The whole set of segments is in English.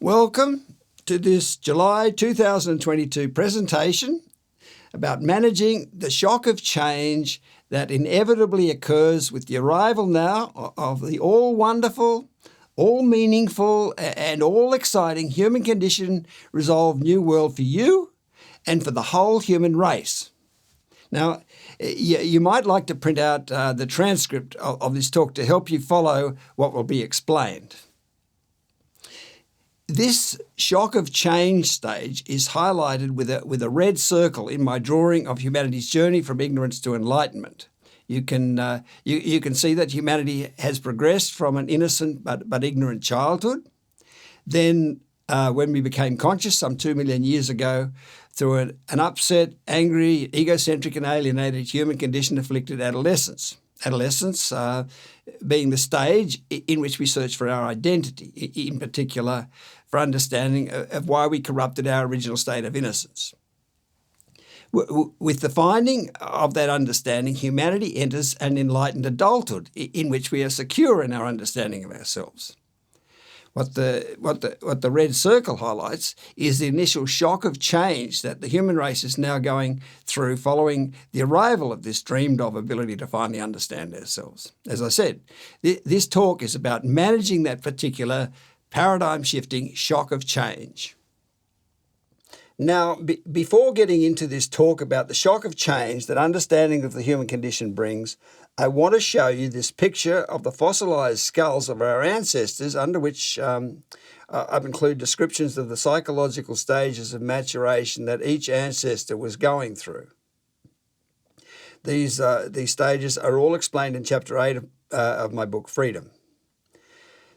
Welcome to this July 2022 presentation about managing the shock of change that inevitably occurs with the arrival now of the all-wonderful, all-meaningful and all-exciting human condition resolved new world for you and for the whole human race. Now, you might like to print out the transcript of this talk to help you follow what will be explained. This shock of change stage is highlighted with a red circle in my drawing of humanity's journey from ignorance to enlightenment. You can see that humanity has progressed from an innocent but ignorant childhood. Then, when we became conscious some 2 million years ago, through an upset, angry, egocentric and alienated human condition-afflicted adolescence. Adolescence being the stage in which we search for our identity, in particular for understanding of why we corrupted our original state of innocence. With the finding of that understanding, humanity enters an enlightened adulthood in which we are secure in our understanding of ourselves. What the red circle highlights is the initial shock of change that the human race is now going through following the arrival of this dreamed-of ability to finally understand ourselves. As I said, this talk is about managing that particular paradigm-shifting shock of change. Now, before getting into this talk about the shock of change that understanding of the human condition brings, I want to show you this picture of the fossilized skulls of our ancestors, under which I've included descriptions of the psychological stages of maturation that each ancestor was going through. These stages are all explained in Chapter 8 of my book, Freedom.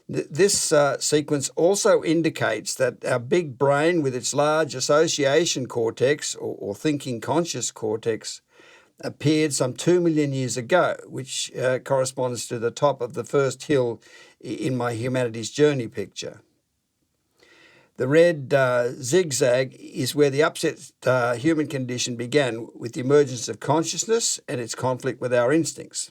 This sequence also indicates that our big brain, with its large association cortex or thinking conscious cortex, appeared some 2 million years ago, which corresponds to the top of the first hill in my humanity's journey picture. The red zigzag is where the upset human condition began, with the emergence of consciousness and its conflict with our instincts.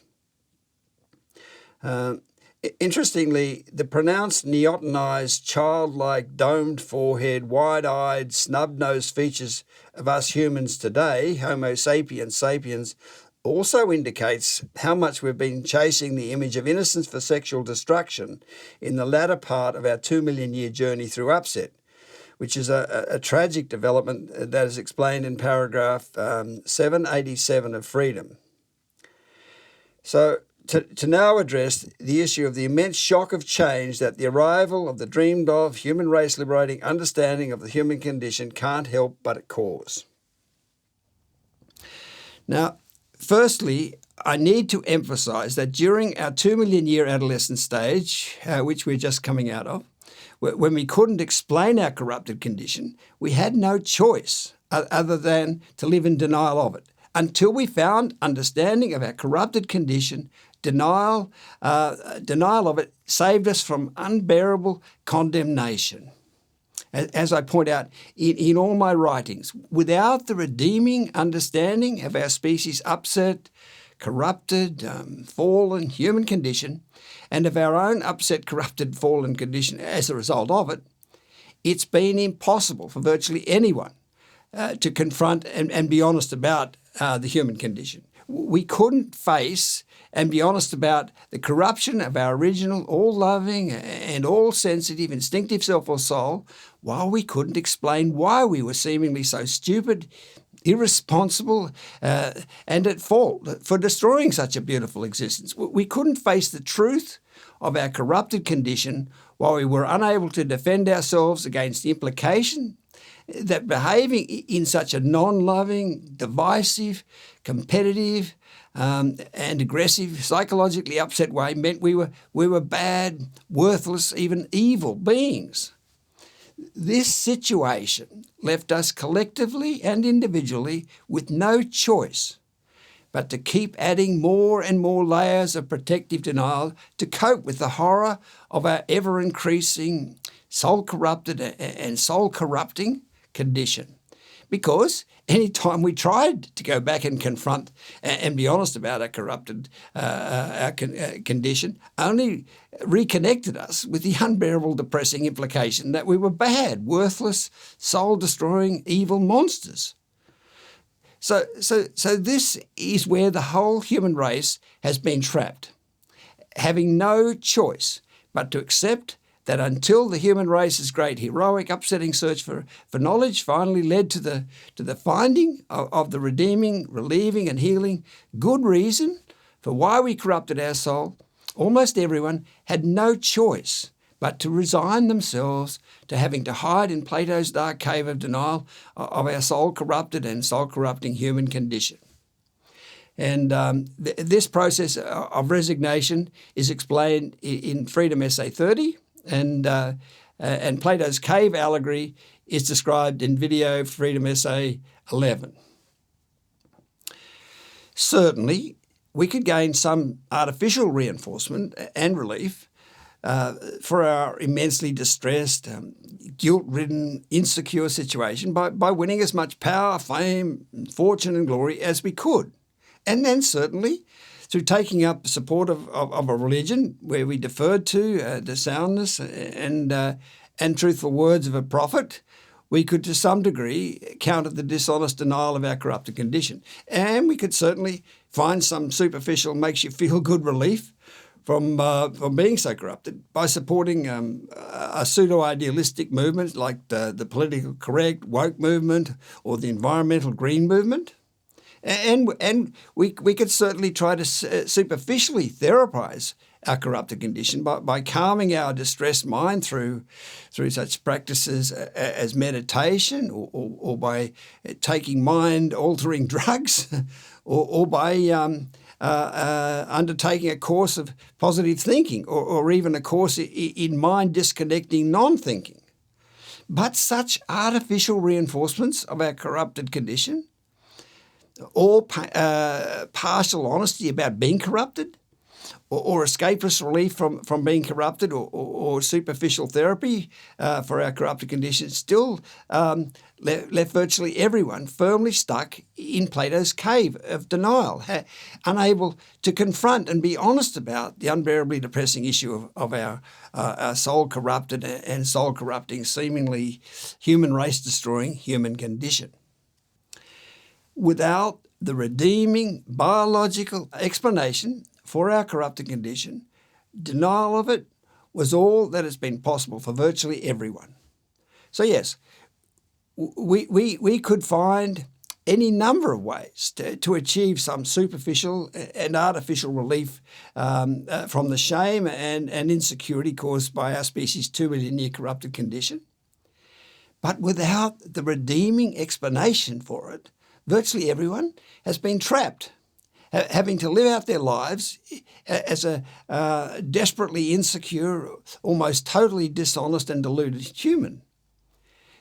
Interestingly, the pronounced neotenized, childlike, domed forehead, wide-eyed, snub-nosed features of us humans today, Homo sapiens sapiens, also indicates how much we've been chasing the image of innocence for sexual destruction in the latter part of our 2 million year journey through upset, which is a tragic development that is explained in paragraph 787 of Freedom. So, to now address the issue of the immense shock of change that the arrival of the dreamed-of human race liberating understanding of the human condition can't help but cause. Now, firstly, I need to emphasize that during our 2 million year adolescent stage, which we're just coming out of, when we couldn't explain our corrupted condition, we had no choice other than to live in denial of it, until we found understanding of our corrupted condition. Denial of it saved us from unbearable condemnation. As I point out in all my writings, without the redeeming understanding of our species' upset, corrupted, fallen human condition, and of our own upset, corrupted, fallen condition as a result of it, it's been impossible for virtually anyone to confront and be honest about the human condition. We couldn't face and be honest about the corruption of our original all-loving and all-sensitive instinctive self or soul, while we couldn't explain why we were seemingly so stupid, irresponsible, and at fault for destroying such a beautiful existence. We couldn't face the truth of our corrupted condition while we were unable to defend ourselves against the implication that behaving in such a non-loving, divisive, competitive, and aggressive, psychologically upset way meant we were bad, worthless, even evil beings. This situation left us collectively and individually with no choice but to keep adding more and more layers of protective denial to cope with the horror of our ever-increasing, soul-corrupted and soul-corrupting condition. because any time we tried to go back and confront and be honest about our corrupted condition, only reconnected us with the unbearable, depressing implication that we were bad, worthless, soul-destroying, evil monsters. So this is where the whole human race has been trapped, having no choice but to accept that until the human race's great heroic, upsetting search for knowledge finally led to the finding of the redeeming, relieving and healing good reason for why we corrupted our soul, almost everyone had no choice but to resign themselves to having to hide in Plato's dark cave of denial of our soul-corrupted and soul-corrupting human condition. And this process of resignation is explained in Freedom Essay 30, and Plato's cave allegory is described in Video Freedom Essay 11. Certainly, we could gain some artificial reinforcement and relief for our immensely distressed, guilt-ridden, insecure situation by winning as much power, fame, fortune and glory as we could. And then certainly through taking up support of a religion where we deferred to the soundness and truthful words of a prophet, we could to some degree counter the dishonest denial of our corrupted condition. And we could certainly find some superficial makes-you-feel-good relief from being so corrupted by supporting a pseudo-idealistic movement like the political correct woke movement or the environmental green movement. And we could certainly try to superficially therapize our corrupted condition by calming our distressed mind through such practices as meditation or by taking mind-altering drugs or by undertaking a course of positive thinking or even a course in mind-disconnecting non-thinking. But such artificial reinforcements of our corrupted condition, or partial honesty about being corrupted, or escapist relief from being corrupted, or superficial therapy for our corrupted condition, still left virtually everyone firmly stuck in Plato's cave of denial, unable to confront and be honest about the unbearably depressing issue of our soul-corrupted and soul-corrupting, seemingly human race-destroying human condition. Without the redeeming biological explanation for our corrupted condition, denial of it was all that has been possible for virtually everyone. So yes, we could find any number of ways to achieve some superficial and artificial relief from the shame and insecurity caused by our species' 2 million year corrupted condition. But without the redeeming explanation for it, virtually everyone has been trapped, having to live out their lives as a desperately insecure, almost totally dishonest and deluded human.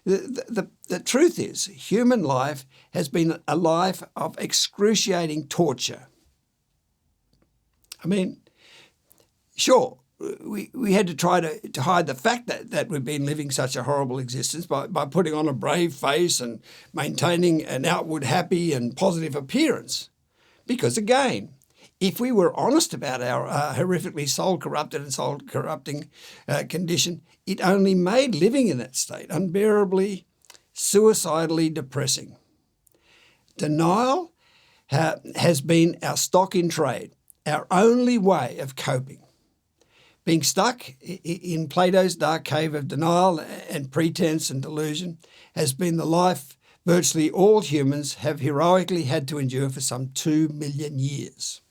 The truth is, human life has been a life of excruciating torture. I mean, sure, we had to try to hide the fact that we've been living such a horrible existence by putting on a brave face and maintaining an outward happy and positive appearance. Because again, if we were honest about our horrifically soul-corrupted and soul-corrupting condition, it only made living in that state unbearably, suicidally depressing. Denial has been our stock in trade, our only way of coping. Being stuck in Plato's dark cave of denial and pretense and delusion has been the life virtually all humans have heroically had to endure for some 2 million years.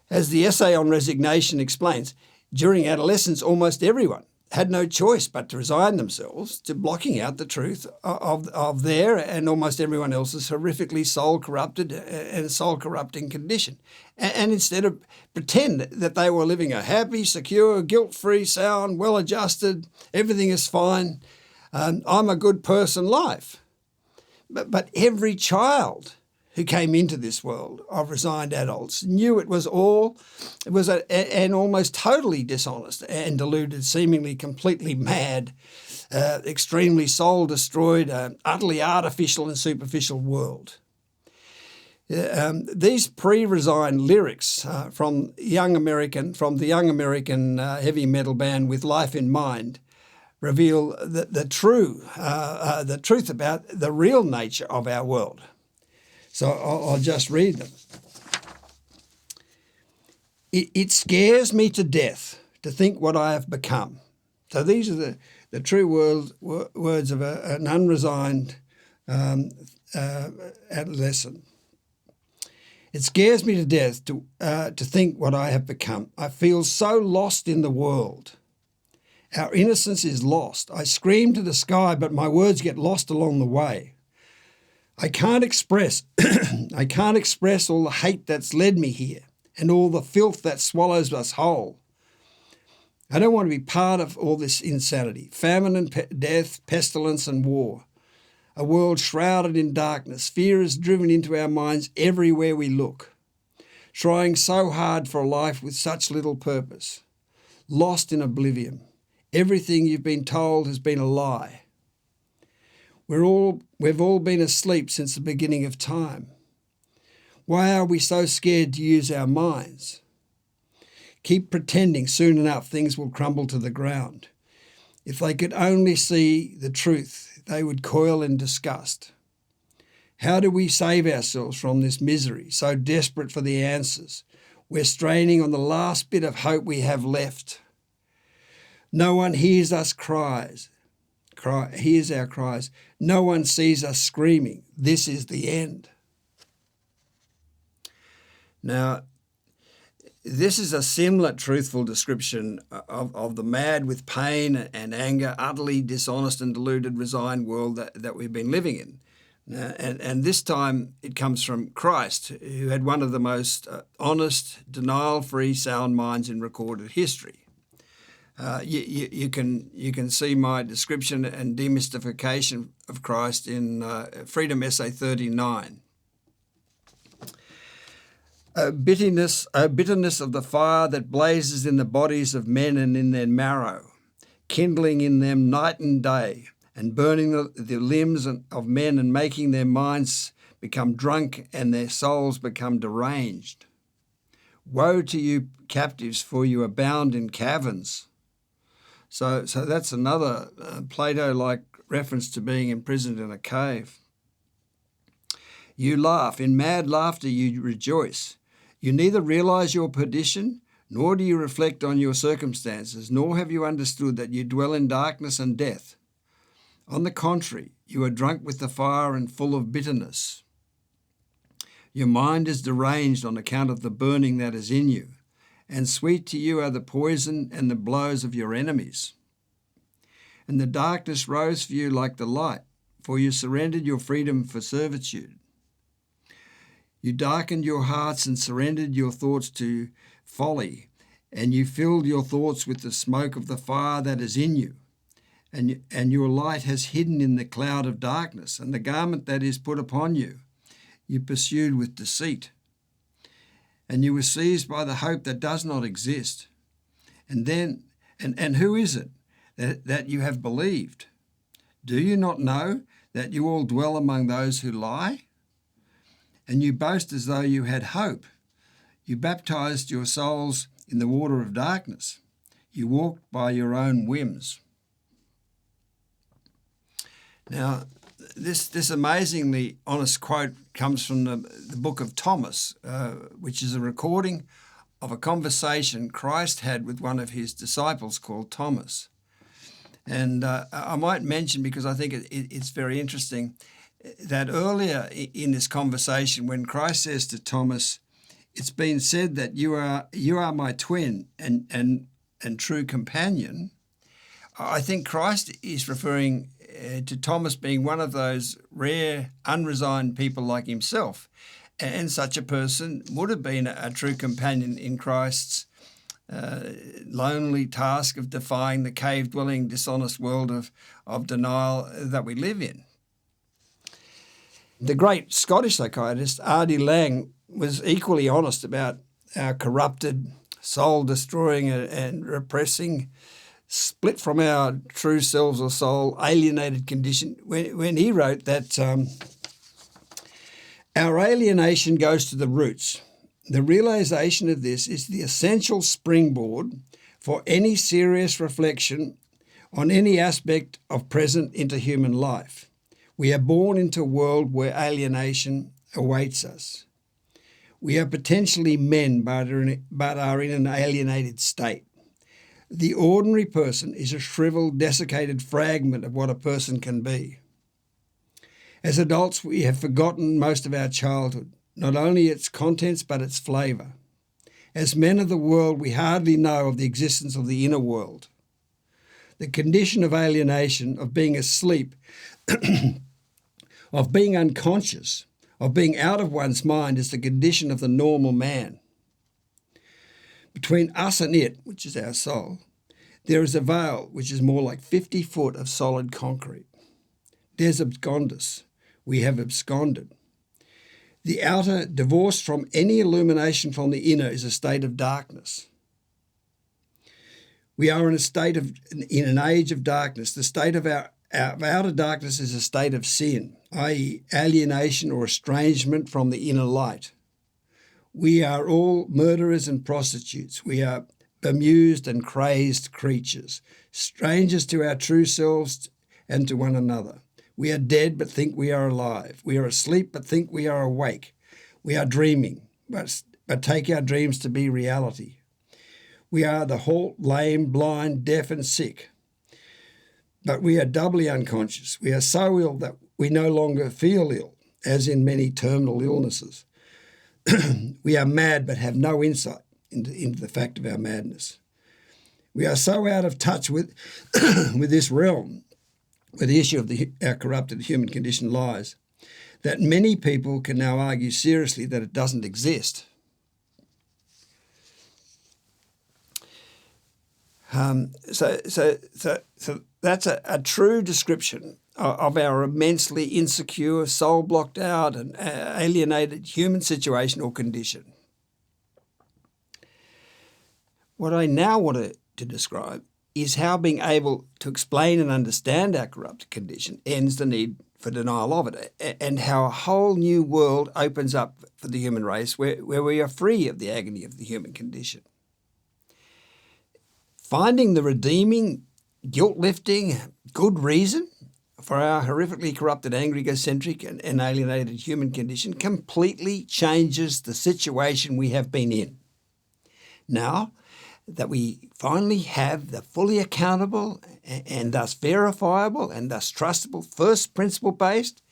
As the essay on resignation explains, during adolescence almost everyone had no choice but to resign themselves to blocking out the truth of their and almost everyone else's horrifically soul-corrupted and soul-corrupting condition. And instead of pretend that they were living a happy, secure, guilt-free, sound, well-adjusted, everything is fine, I'm a good person life. But every child who came into this world of resigned adults knew it was an almost totally dishonest and deluded, seemingly completely mad, extremely soul-destroyed, utterly artificial and superficial world. These pre-resigned lyrics from the young American heavy metal band With Life in Mind reveal the truth about the real nature of our world. So I'll just read them. It scares me to death to think what I have become. So these are the true words of an unresigned adolescent. It scares me to death to think what I have become. I feel so lost in the world. Our innocence is lost. I scream to the sky, but my words get lost along the way. I can't express all the hate that's led me here and all the filth that swallows us whole. I don't want to be part of all this insanity, famine and death, pestilence and war. A world shrouded in darkness. Fear is driven into our minds everywhere we look. Trying so hard for a life with such little purpose. Lost in oblivion. Everything you've been told has been a lie. We've all been asleep since the beginning of time. Why are we so scared to use our minds? Keep pretending soon enough things will crumble to the ground. If they could only see the truth, they would coil in disgust. How do we save ourselves from this misery, so desperate for the answers? We're straining on the last bit of hope we have left. No one hears us hears our cries. No one sees us screaming. This is the end. Now, this is a similar truthful description of the mad with pain and anger, utterly dishonest and deluded, resigned world that we've been living in. And this time it comes from Christ, who had one of the most honest, denial-free, sound minds in recorded history. You can see my description and demystification of Christ in Freedom Essay 39. Bitterness of the fire that blazes in the bodies of men and in their marrow, kindling in them night and day, and burning the limbs of men and making their minds become drunk and their souls become deranged. Woe to you captives, for you are bound in caverns. So that's another Plato-like reference to being imprisoned in a cave. You laugh, in mad laughter you rejoice. You neither realize your perdition, nor do you reflect on your circumstances, nor have you understood that you dwell in darkness and death. On the contrary, you are drunk with the fire and full of bitterness. Your mind is deranged on account of the burning that is in you, and sweet to you are the poison and the blows of your enemies. And the darkness rose for you like the light, for you surrendered your freedom for servitude. You darkened your hearts and surrendered your thoughts to folly, and you filled your thoughts with the smoke of the fire that is in you. And your light has hidden in the cloud of darkness, and the garment that is put upon you, you pursued with deceit. And you were seized by the hope that does not exist. And who is it that you have believed? Do you not know that you all dwell among those who lie? And you boast as though you had hope. You baptized your souls in the water of darkness. You walked by your own whims. Now, this amazingly honest quote comes from the book of Thomas, which is a recording of a conversation Christ had with one of his disciples called Thomas. And I might mention, because I think it's very interesting, that earlier in this conversation, when Christ says to Thomas, "It's been said that you are my twin and true companion," I think Christ is referring to Thomas being one of those rare, unresigned people like himself. And such a person would have been a true companion in Christ's lonely task of defying the cave-dwelling, dishonest world of denial that we live in. The great Scottish psychiatrist R.D. Laing was equally honest about our corrupted, soul-destroying and repressing, split from our true selves or soul, alienated condition, when he wrote that our alienation goes to the roots. The realisation of this is the essential springboard for any serious reflection on any aspect of present interhuman life. We are born into a world where alienation awaits us. We are potentially men but are in an alienated state. The ordinary person is a shriveled, desiccated fragment of what a person can be. As adults, we have forgotten most of our childhood, not only its contents but its flavour. As men of the world, we hardly know of the existence of the inner world. The condition of alienation, of being asleep, of being unconscious, of being out of one's mind, is the condition of the normal man. Between us and it, which is our soul, there is a veil which is more like 50 foot of solid concrete. Des abscondus, we have absconded. The outer, divorced from any illumination from the inner, is a state of darkness. We are in an age of darkness. The state of our outer darkness is a state of sin, i.e. alienation or estrangement from the inner light. We are all murderers and prostitutes. We are bemused and crazed creatures, strangers to our true selves and to one another. We are dead but think we are alive. We are asleep but think we are awake. We are dreaming but take our dreams to be reality. We are the halt, lame, blind, deaf and sick. But we are doubly unconscious. We are so ill that we no longer feel ill, as in many terminal illnesses. We are mad but have no insight into the fact of our madness. We are so out of touch with this realm, where the issue of our corrupted human condition lies, that many people can now argue seriously that it doesn't exist. So that's a true description of our immensely insecure, soul blocked out and alienated human situation or condition. What I now want to describe is how being able to explain and understand our corrupted condition ends the need for denial of it, and how a whole new world opens up for the human race where we are free of the agony of the human condition. Finding the redeeming, guilt-lifting, good reason for our horrifically corrupted, angry, egocentric and alienated human condition completely changes the situation we have been in. Now that we finally have the fully accountable and thus verifiable and thus trustable first principle-based,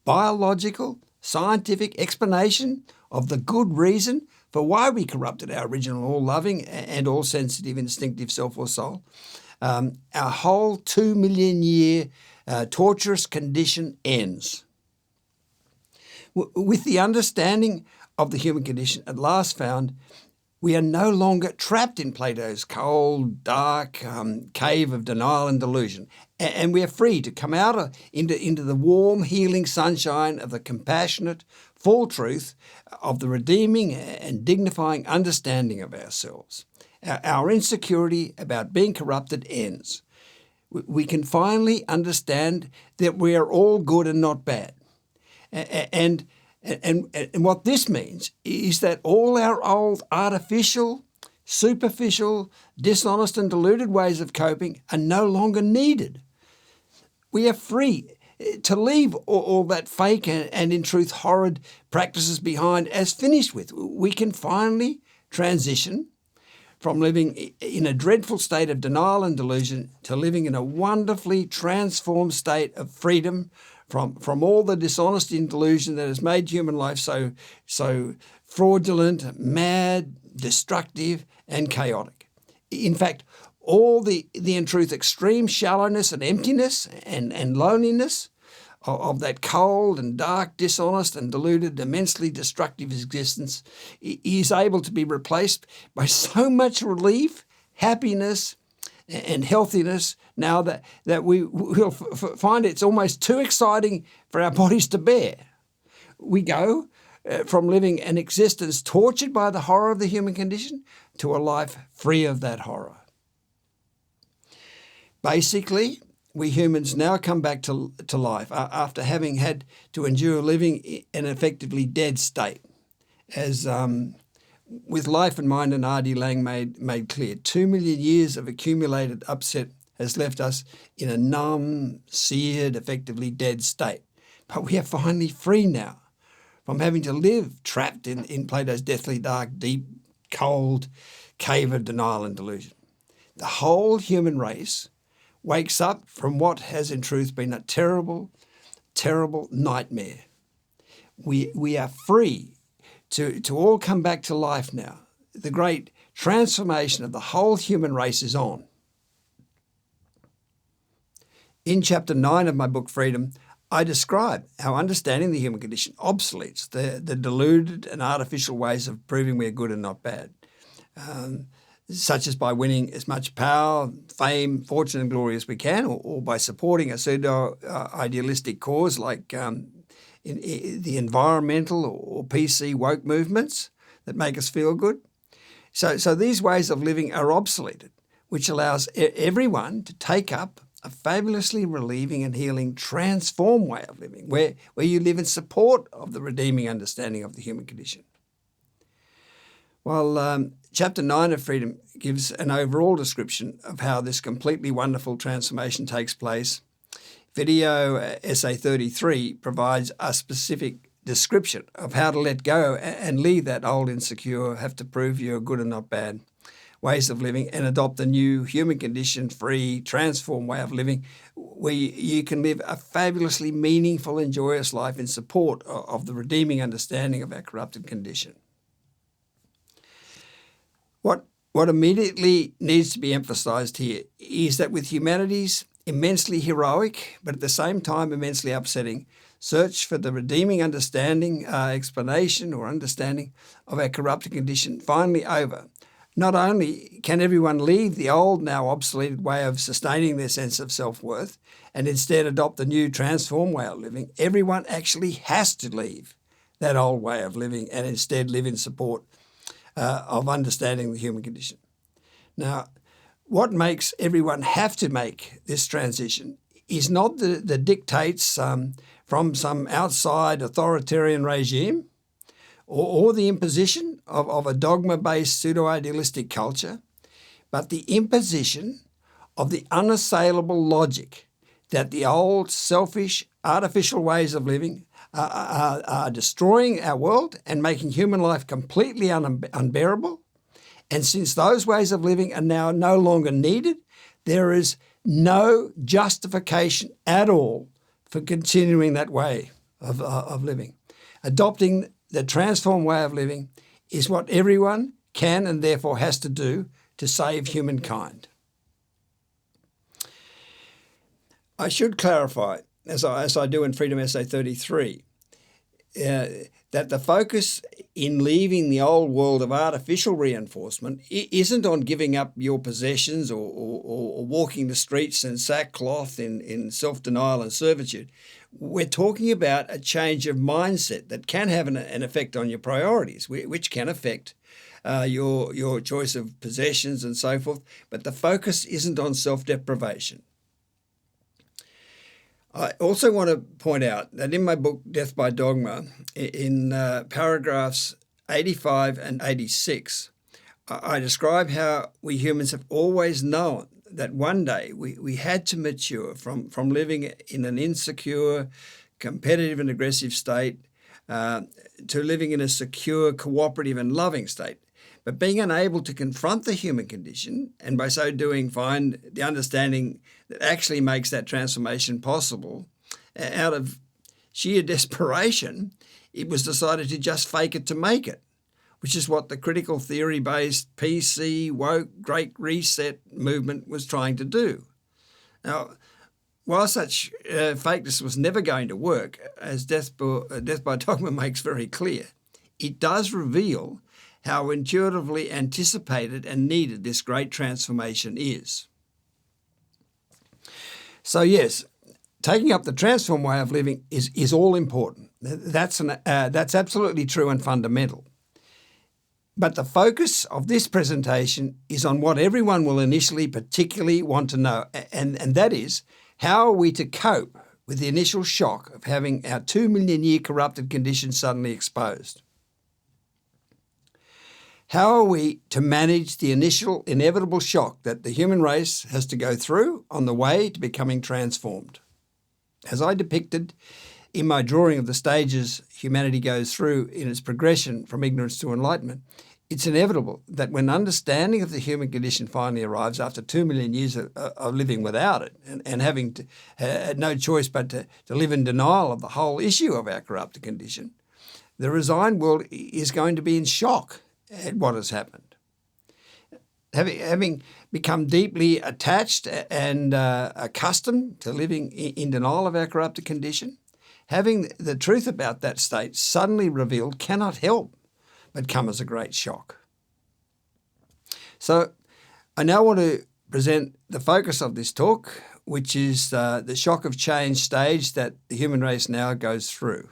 biological, scientific explanation of the good reason for why we corrupted our original all-loving and all-sensitive instinctive self or soul, our whole 2 million year torturous condition ends. With the understanding of the human condition at last found, we are no longer trapped in Plato's cold, dark cave of denial and delusion, and we are free to come out into the warm, healing sunshine of the compassionate, full truth of the redeeming and dignifying understanding of ourselves. Our insecurity about being corrupted ends. We can finally understand that we are all good and not bad. And what this means is that all our old artificial, superficial, dishonest and deluded ways of coping are no longer needed. We are free to leave all that fake and in truth horrid practices behind as finished with. We can finally transition from living in a dreadful state of denial and delusion to living in a wonderfully transformed state of freedom from all the dishonesty and delusion that has made human life so fraudulent, mad, destructive and chaotic. In fact, all the in truth extreme shallowness and emptiness and loneliness of that cold and dark, dishonest and deluded, immensely destructive existence is able to be replaced by so much relief, happiness and healthiness now that we will find it's almost too exciting for our bodies to bear. we go from living an existence tortured by the horror of the human condition to a life free of that horror. Basically, we humans now come back to life after having had to endure living in an effectively dead state. As with Life and Mind and R.D. Laing made clear, 2 million years of accumulated upset has left us in a numb, seared, effectively dead state. But we are finally free now from having to live trapped in Plato's deathly dark, deep, cold cave of denial and delusion. The whole human race wakes up from what has in truth been a terrible, terrible nightmare. We are free to all come back to life now. The great transformation of the whole human race is on. In Chapter 9 of my book, Freedom, I describe how understanding the human condition obsoletes the deluded and artificial ways of proving we're good and not bad, such as by winning as much power, fame, fortune and glory as we can, or by supporting a pseudo-idealistic cause like in the environmental or PC woke movements that make us feel good. So these ways of living are obsoleted, which allows everyone to take up a fabulously relieving and healing transformed way of living, where you live in support of the redeeming understanding of the human condition. While Chapter 9 of Freedom gives an overall description of how this completely wonderful transformation takes place, video essay 33 provides a specific description of how to let go and leave that old insecure, have to prove you're good and not bad ways of living and adopt a new human condition-free, transformed way of living where you can live a fabulously meaningful and joyous life in support of the redeeming understanding of our corrupted condition. What immediately needs to be emphasised here is that with humanity's immensely heroic, but at the same time immensely upsetting, search for the redeeming understanding, explanation or understanding of our corrupted condition finally over, not only can everyone leave the old, now obsoleted way of sustaining their sense of self-worth and instead adopt the new transformed way of living, everyone actually has to leave that old way of living and instead live in support of understanding the human condition. Now, what makes everyone have to make this transition is not the dictates from some outside authoritarian regime or the imposition of a dogma-based pseudo-idealistic culture, but the imposition of the unassailable logic that the old, selfish, artificial ways of living are destroying our world and making human life completely unbearable. And since those ways of living are now no longer needed, there is no justification at all for continuing that way of living. Adopting the transformed way of living is what everyone can and therefore has to do to save humankind. I should clarify, as I do in Freedom Essay 33, that the focus in leaving the old world of artificial reinforcement isn't on giving up your possessions or walking the streets in sackcloth in self-denial and servitude. We're talking about a change of mindset that can have an effect on your priorities, which can affect your choice of possessions and so forth, but the focus isn't on self-deprivation. I also want to point out that in my book, Death by Dogma, in paragraphs 85 and 86, I describe how we humans have always known that one day we had to mature from living in an insecure, competitive and aggressive state to living in a secure, cooperative and loving state. But being unable to confront the human condition and by so doing find the understanding that actually makes that transformation possible, out of sheer desperation, it was decided to just fake it to make it, which is what the critical theory-based PC, woke, Great Reset movement was trying to do. Now, while such fakeness was never going to work, as Death by Dogma makes very clear, it does reveal how intuitively anticipated and needed this great transformation is. So yes, taking up the transformed way of living is all important. That's absolutely true and fundamental. But the focus of this presentation is on what everyone will initially particularly want to know, and that is, how are we to cope with the initial shock of having our 2 million year corrupted condition suddenly exposed? How are we to manage the initial inevitable shock that the human race has to go through on the way to becoming transformed? As I depicted in my drawing of the stages humanity goes through in its progression from ignorance to enlightenment, it's inevitable that when understanding of the human condition finally arrives after 2 million years of living without it and having no choice but to live in denial of the whole issue of our corrupted condition, the resigned world is going to be in shock at what has happened. Having become deeply attached and accustomed to living in denial of our corrupted condition, having the truth about that state suddenly revealed cannot help but come as a great shock. So I now want to present the focus of this talk, which is the shock of change stage that the human race now goes through.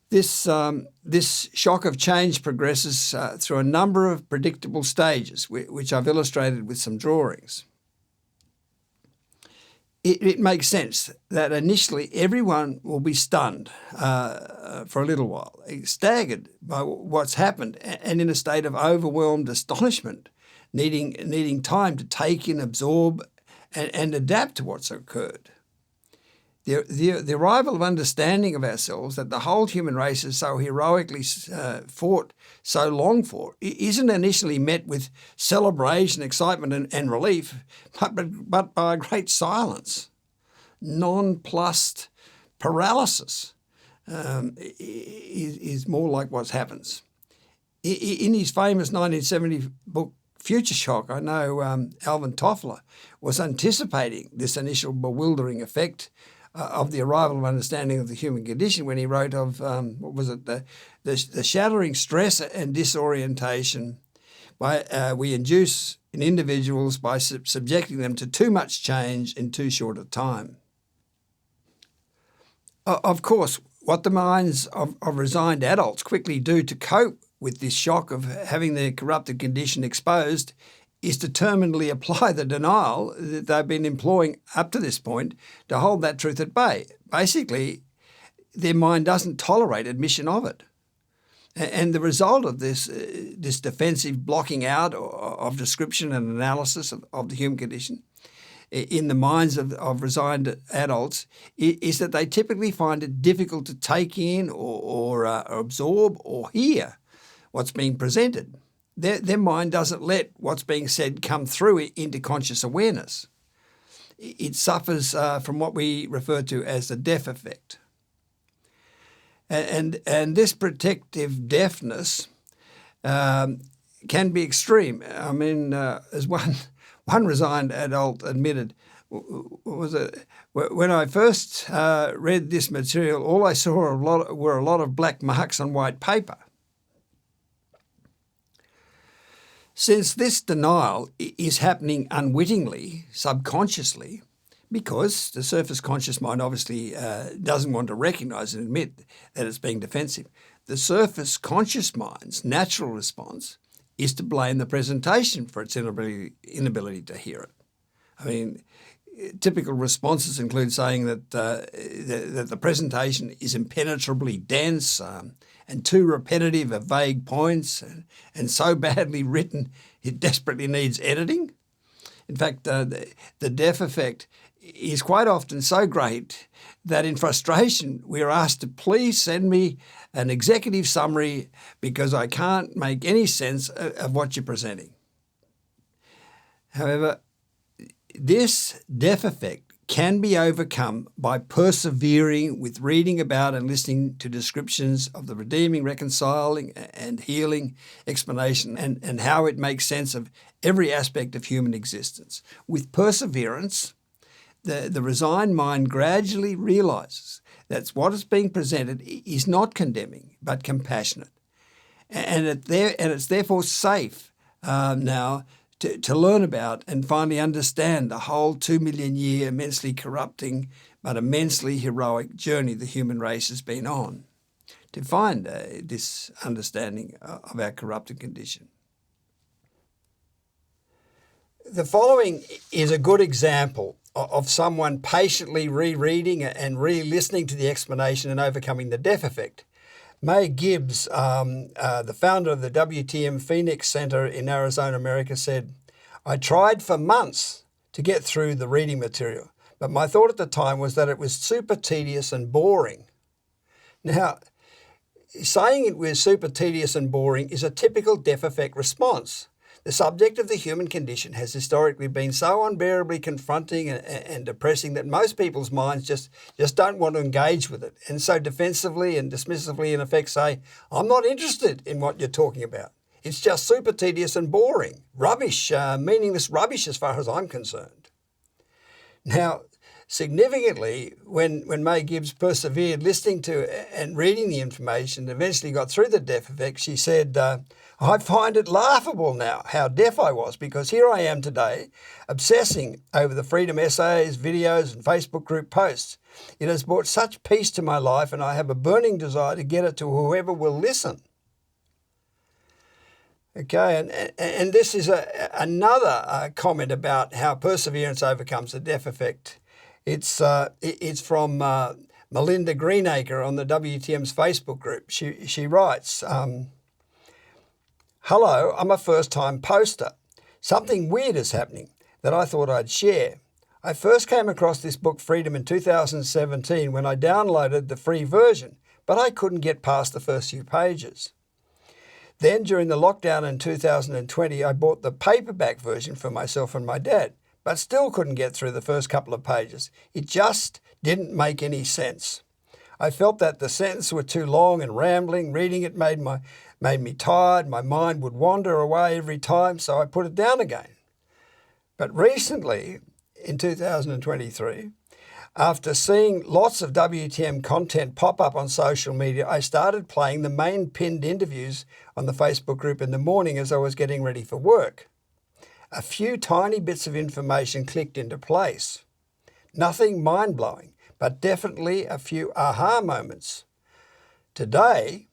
This shock of change progresses through a number of predictable stages, which I've illustrated with some drawings. It makes sense that initially everyone will be stunned for a little while, staggered by what's happened and in a state of overwhelmed astonishment, needing time to take in, absorb and adapt to what's occurred. The arrival of understanding of ourselves that the whole human race has so heroically fought so long for isn't initially met with celebration, excitement and relief, but by a great silence, nonplussed paralysis is more like what happens. In his famous 1970 book, Future Shock, I know Alvin Toffler was anticipating this initial bewildering effect of the arrival of understanding of the human condition when he wrote of, the shattering stress and disorientation we induce in individuals by subjecting them to too much change in too short a time. Of course, what the minds of resigned adults quickly do to cope with this shock of having their corrupted condition exposed is determinedly apply the denial that they've been employing up to this point to hold that truth at bay. Basically, their mind doesn't tolerate admission of it. And the result of this defensive blocking out of description and analysis of the human condition in the minds of resigned adults is that they typically find it difficult to take in or absorb or hear what's being presented. Their mind doesn't let what's being said come through into conscious awareness. It suffers from what we refer to as the deaf effect. And this protective deafness can be extreme. I mean, as one resigned adult admitted, when I first read this material, all I saw were a lot of black marks on white paper. Since this denial is happening unwittingly, subconsciously, because the surface conscious mind obviously doesn't want to recognise and admit that it's being defensive, the surface conscious mind's natural response is to blame the presentation for its inability to hear it. I mean, typical responses include saying that the presentation is impenetrably dense and too repetitive of vague points and so badly written it desperately needs editing. In fact, the deaf effect is quite often so great that in frustration we are asked to please send me an executive summary because I can't make any sense of what you're presenting. However, this deaf effect can be overcome by persevering with reading about and listening to descriptions of the redeeming, reconciling and healing explanation and how it makes sense of every aspect of human existence. With perseverance, the resigned mind gradually realises that what is being presented is not condemning but compassionate. And it's therefore safe now to learn about and finally understand the whole 2 million year immensely corrupting but immensely heroic journey the human race has been on to find this understanding of our corrupted condition. The following is a good example of someone patiently rereading and re-listening to the explanation and overcoming the deaf effect. May Gibbs, the founder of the WTM Phoenix Center in Arizona, America, said, "I tried for months to get through the reading material, but my thought at the time was that it was super tedious and boring." Now, saying it was super tedious and boring is a typical deaf effect response. The subject of the human condition has historically been so unbearably confronting and depressing that most people's minds just don't want to engage with it, and so defensively and dismissively in effect say, "I'm not interested in what you're talking about. It's just super tedious and boring. Rubbish, meaningless rubbish as far as I'm concerned." Now, significantly, when May Gibbs persevered listening to and reading the information and eventually got through the deaf effect, she said, "I find it laughable now how deaf I was, because here I am today obsessing over the freedom essays, videos and Facebook group posts. It has brought such peace to my life and I have a burning desire to get it to whoever will listen." Okay, and this is another comment about how perseverance overcomes the deaf effect. It's from Melinda Greenacre on the WTM's Facebook group. She writes, "Hello, I'm a first-time poster. Something weird is happening that I thought I'd share. I first came across this book, Freedom, in 2017 when I downloaded the free version, but I couldn't get past the first few pages. Then during the lockdown in 2020, I bought the paperback version for myself and my dad, but still couldn't get through the first couple of pages. It just didn't make any sense. I felt that the sentences were too long and rambling. Reading it made me tired. My mind would wander away every time, so I put it down again. But recently, in 2023, after seeing lots of WTM content pop up on social media, I started playing the main pinned interviews on the Facebook group in the morning as I was getting ready for work. A few tiny bits of information clicked into place. Nothing mind-blowing, but definitely a few aha moments. Today,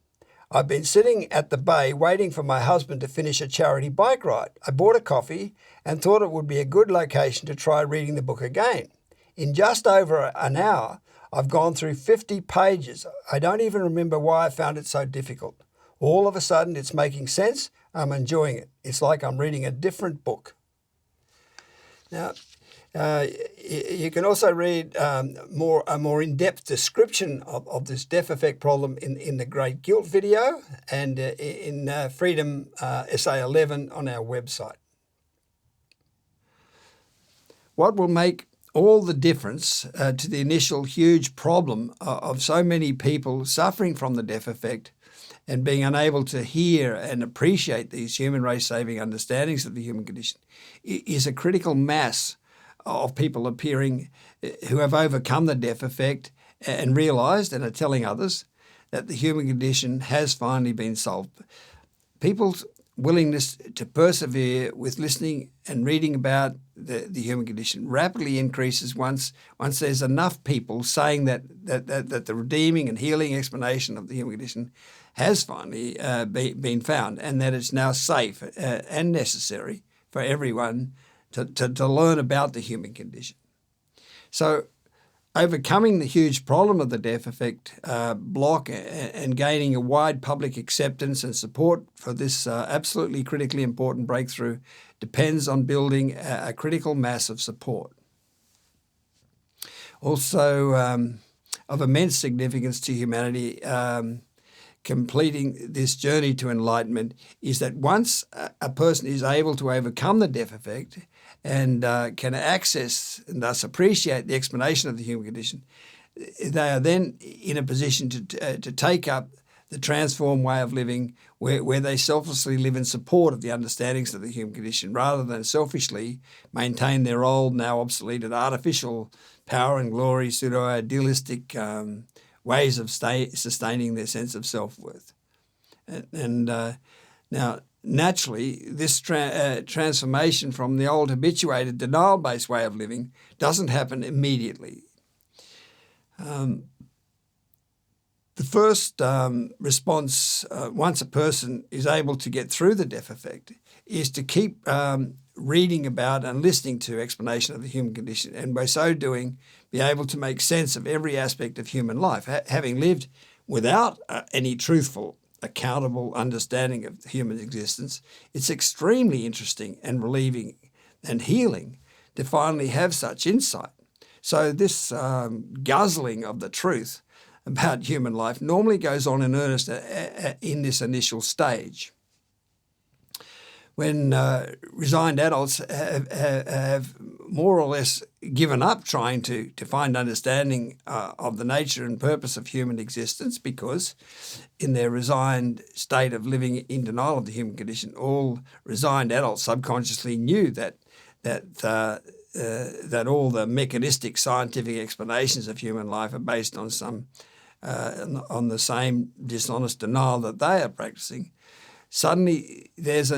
I've been sitting at the bay waiting for my husband to finish a charity bike ride. I bought a coffee and thought it would be a good location to try reading the book again. In just over an hour, I've gone through 50 pages. I don't even remember why I found it so difficult. All of a sudden, it's making sense. I'm enjoying it. It's like I'm reading a different book." Now, you can also read a more in-depth description of this deaf effect problem in the Great Guilt video and in Freedom Essay 11 on our website. What will make all the difference to the initial huge problem of so many people suffering from the deaf effect and being unable to hear and appreciate these human race-saving understandings of the human condition is a critical mass of people appearing who have overcome the deaf effect and realised and are telling others that the human condition has finally been solved. People's willingness to persevere with listening and reading about the human condition rapidly increases once there's enough people saying that the redeeming and healing explanation of the human condition has finally been found, and that it's now safe and necessary for everyone to learn about the human condition. So overcoming the huge problem of the deaf effect block and gaining a wide public acceptance and support for this absolutely critically important breakthrough depends on building a critical mass of support. Also, of immense significance to humanity, completing this journey to enlightenment is that once a person is able to overcome the deaf effect and can access and thus appreciate the explanation of the human condition, they are then in a position to take up the transformed way of living where they selflessly live in support of the understandings of the human condition rather than selfishly maintain their old, now obsoleted, artificial power and glory, pseudo-idealistic ways of sustaining their sense of self-worth. And now, naturally, this transformation from the old habituated denial-based way of living doesn't happen immediately. The first response, once a person is able to get through the death effect, is to keep reading about and listening to explanation of the human condition, and by so doing, be able to make sense of every aspect of human life. Having lived without any truthful, accountable understanding of human existence, it's extremely interesting and relieving and healing to finally have such insight. So this guzzling of the truth about human life normally goes on in earnest in this initial stage. When resigned adults have more or less given up trying to find understanding of the nature and purpose of human existence, because in their resigned state of living in denial of the human condition, all resigned adults subconsciously knew that all the mechanistic scientific explanations of human life are based on on the same dishonest denial that they are practicing. Suddenly, there's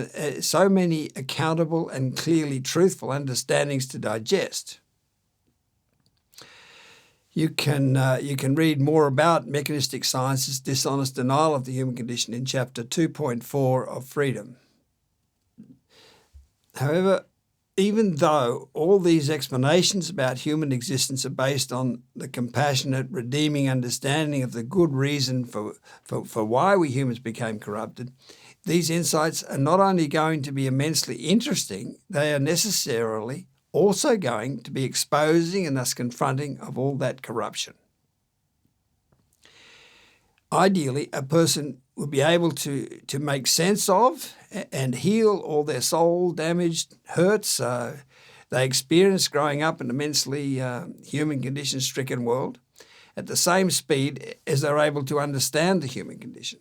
so many accountable and clearly truthful understandings to digest. You can read more about mechanistic science's dishonest denial of the human condition in chapter 2.4 of Freedom. However, even though all these explanations about human existence are based on the compassionate, redeeming understanding of the good reason for why we humans became corrupted, these insights are not only going to be immensely interesting, they are necessarily also going to be exposing and thus confronting of all that corruption. Ideally, a person would be able to make sense of and heal all their soul-damaged hurts they experienced growing up in an immensely human condition-stricken world at the same speed as they're able to understand the human condition.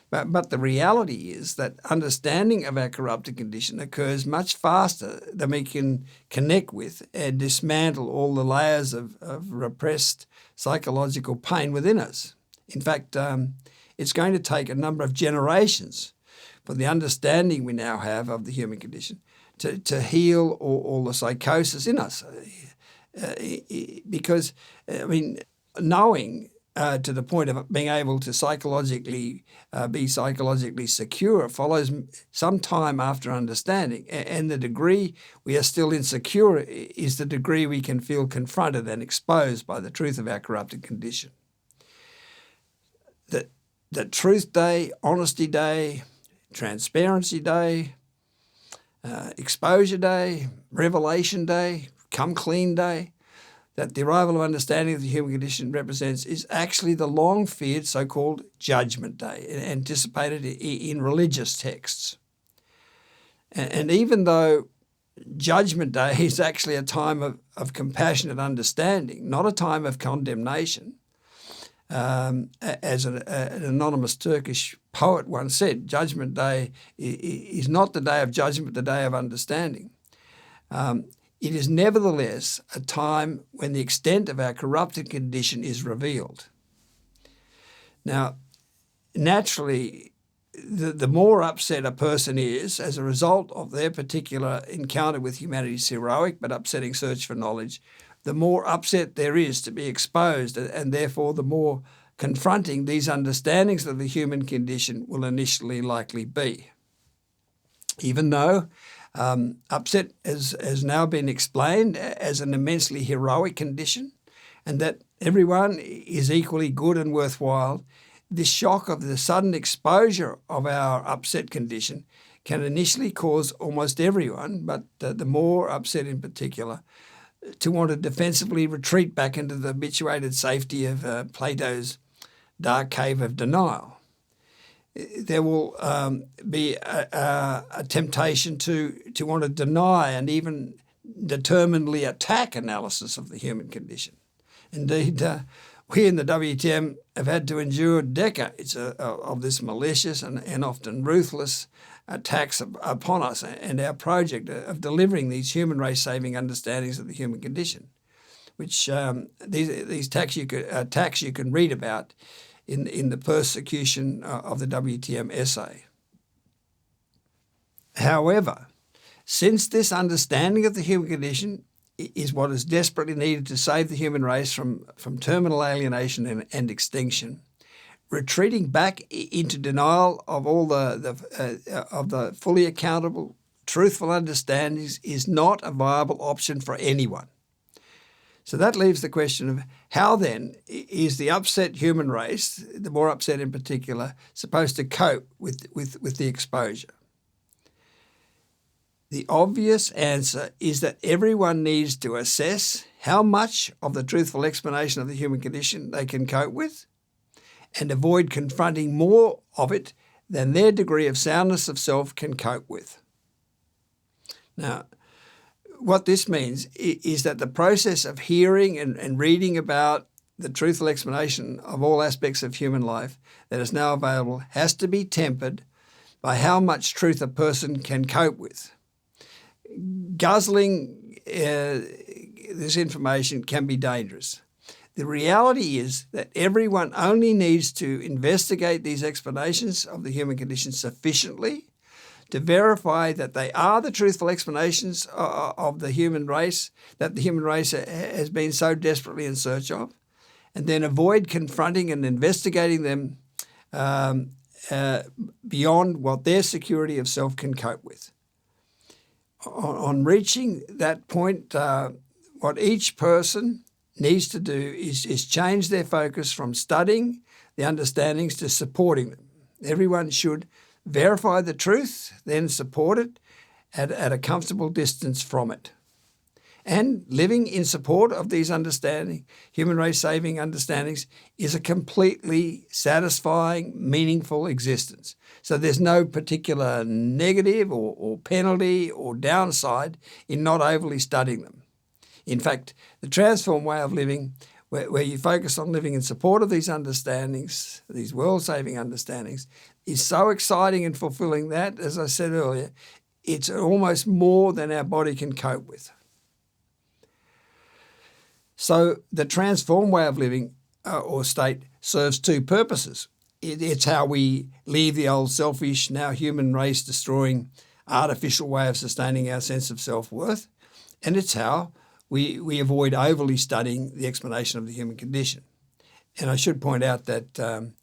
But the reality is that understanding of our corrupted condition occurs much faster than we can connect with and dismantle all the layers of repressed psychological pain within us. In fact, it's going to take a number of generations for the understanding we now have of the human condition to heal all the psychosis in us. Because, knowing to the point of being able to be psychologically secure follows some time after understanding. And the degree we are still insecure is the degree we can feel confronted and exposed by the truth of our corrupted condition. That Truth Day, Honesty Day, Transparency Day, Exposure Day, Revelation Day, Come Clean Day, that the arrival of understanding of the human condition represents is actually the long-feared so-called Judgment Day, anticipated in religious texts. And even though Judgment Day is actually a time of compassionate understanding, not a time of condemnation, as an anonymous Turkish poet once said, Judgment Day is not the day of judgment, but the day of understanding. It is nevertheless a time when the extent of our corrupted condition is revealed. Now, naturally, the more upset a person is as a result of their particular encounter with humanity's heroic but upsetting search for knowledge, the more upset there is to be exposed, and therefore the more confronting these understandings of the human condition will initially likely be. Even though upset has now been explained as an immensely heroic condition, and that everyone is equally good and worthwhile, this shock of the sudden exposure of our upset condition can initially cause almost everyone, but the more upset in particular, to want to defensively retreat back into the habituated safety of Plato's dark cave of denial. There will be a temptation to want to deny and even determinedly attack analysis of the human condition. Indeed, we in the WTM have had to endure decades of this malicious and often ruthless attacks upon us and our project of delivering these human race-saving understandings of the human condition, which these attacks you can read about in the persecution of the WTM essay. However, since this understanding of the human condition is what is desperately needed to save the human race from terminal alienation and extinction, retreating back into denial of all the fully accountable, truthful understandings is not a viable option for anyone. So that leaves the question of how then is the upset human race, the more upset in particular, supposed to cope with the exposure? The obvious answer is that everyone needs to assess how much of the truthful explanation of the human condition they can cope with and avoid confronting more of it than their degree of soundness of self can cope with. Now, what this means is that the process of hearing and reading about the truthful explanation of all aspects of human life that is now available has to be tempered by how much truth a person can cope with. Guzzling this information can be dangerous. The reality is that everyone only needs to investigate these explanations of the human condition sufficiently to verify that they are the truthful explanations of the human race, that the human race has been so desperately in search of, and then avoid confronting and investigating them beyond what their security of self can cope with. On reaching that point, what each person needs to do is change their focus from studying the understandings to supporting them. Everyone should verify the truth, then support it at a comfortable distance from it. And living in support of these human race saving understandings, is a completely satisfying, meaningful existence. So there's no particular negative or penalty or downside in not overly studying them. In fact, the transformed way of living, where you focus on living in support of these understandings, these world-saving understandings, is so exciting and fulfilling that, as I said earlier, it's almost more than our body can cope with. So the transformed way of living or state serves two purposes. It's how we leave the old selfish, now human race destroying artificial way of sustaining our sense of self-worth, and it's how we avoid overly studying the explanation of the human condition. And I should point out that,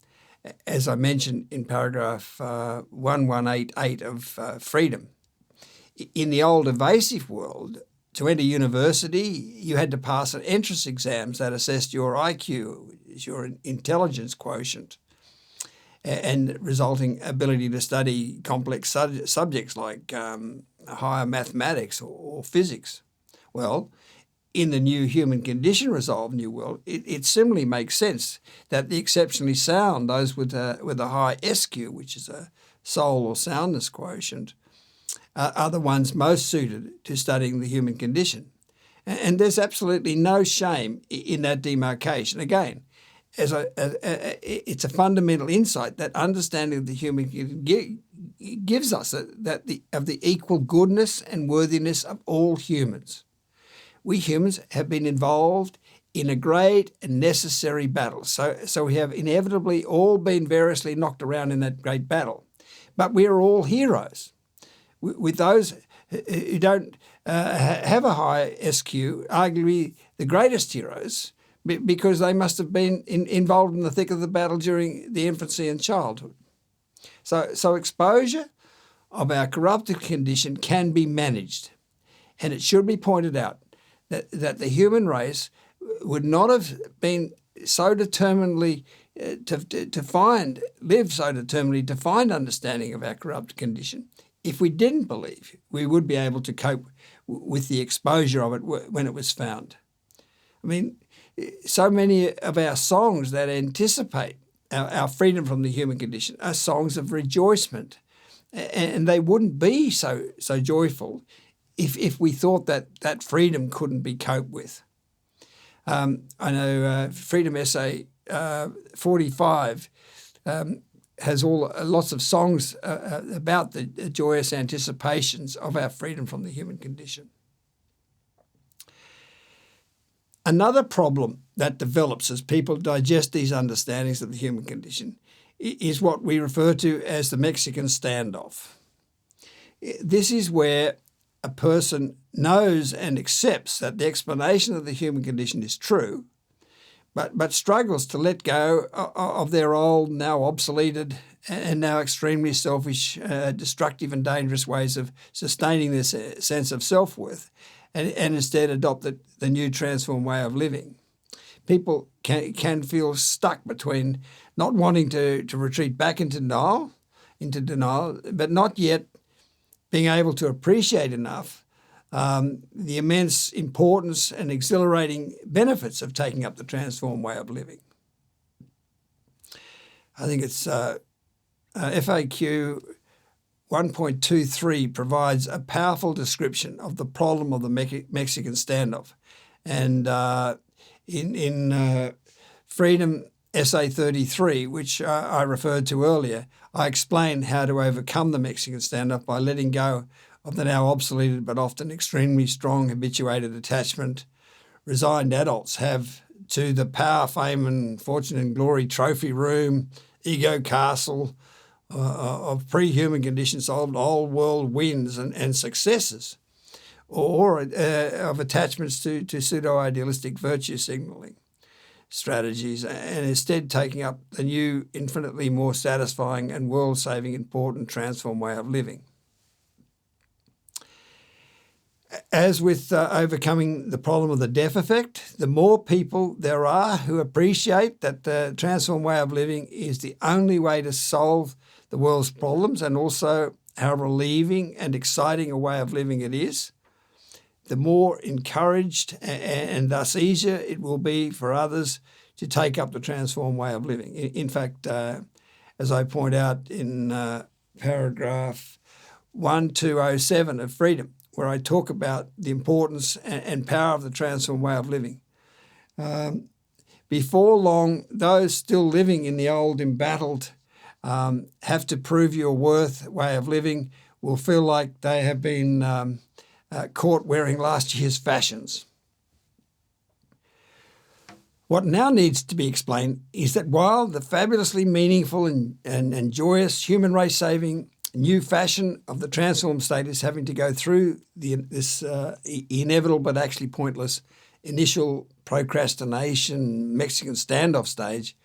as I mentioned in paragraph 1188 of Freedom, in the old evasive world, to enter university, you had to pass an entrance exams that assessed your IQ, your intelligence quotient, and resulting ability to study complex subjects like higher mathematics or physics. Well, in the new human condition resolved new world, it similarly makes sense that the exceptionally sound, those with a high SQ, which is a soul or soundness quotient, are the ones most suited to studying the human condition. And there's absolutely no shame in that demarcation. Again, it's a fundamental insight that understanding of the human condition gives us of the equal goodness and worthiness of all humans. We humans have been involved in a great and necessary battle. So we have inevitably all been variously knocked around in that great battle. But we are all heroes. With those who don't have a high SQ, arguably the greatest heroes, because they must have been involved in the thick of the battle during the infancy and childhood. So exposure of our corrupted condition can be managed, and it should be pointed out that the human race would not have been so determinedly live so determinedly to find understanding of our corrupt condition if we didn't believe we would be able to cope with the exposure of it when it was found. I mean, so many of our songs that anticipate our freedom from the human condition are songs of rejoicement, and they wouldn't be so joyful if we thought that freedom couldn't be coped with. I know Freedom Essay 45 has lots of songs about the joyous anticipations of our freedom from the human condition. Another problem that develops as people digest these understandings of the human condition is what we refer to as the Mexican standoff. This is where a person knows and accepts that the explanation of the human condition is true, but struggles to let go of their old, now obsoleted, and now extremely selfish, destructive and dangerous ways of sustaining this sense of self-worth, and instead adopt the new transformed way of living. People can feel stuck between not wanting to retreat back into denial, but not yet being able to appreciate enough the immense importance and exhilarating benefits of taking up the transformed way of living. I think it's FAQ 1.23 provides a powerful description of the problem of the Mexican standoff. And in Freedom Essay 33, which I referred to earlier, I explain how to overcome the Mexican standoff by letting go of the now obsoleted but often extremely strong habituated attachment resigned adults have to the power, fame and fortune and glory trophy room, ego castle of pre-human conditions, old world wins and successes, or of attachments to pseudo-idealistic virtue signalling strategies, and instead taking up the new, infinitely more satisfying and world-saving, important, transformed way of living. As with overcoming the problem of the death effect, the more people there are who appreciate that the transformed way of living is the only way to solve the world's problems, and also how relieving and exciting a way of living it is, the more encouraged and thus easier it will be for others to take up the transformed way of living. In fact, as I point out in paragraph 1207 of Freedom, where I talk about the importance and power of the transformed way of living. Before long, those still living in the old embattled, have to prove your worth way of living will feel like they have been caught wearing last year's fashions. What now needs to be explained is that while the fabulously meaningful and joyous human race-saving new fashion of the transformed state is having to go through this inevitable but actually pointless initial procrastination Mexican standoff stage,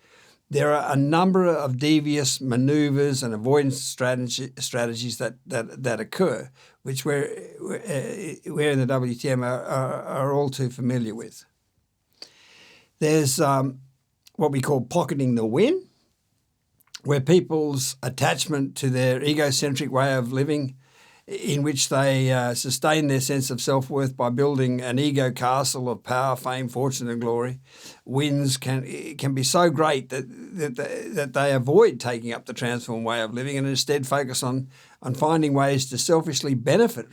there are a number of devious manoeuvres and avoidance strategies that occur, which we're in the WTM are all too familiar with. There's what we call pocketing the win, where people's attachment to their egocentric way of living, in which they sustain their sense of self-worth by building an ego castle of power, fame, fortune and glory, wins can be so great that they avoid taking up the transformed way of living and instead focus on finding ways to selfishly benefit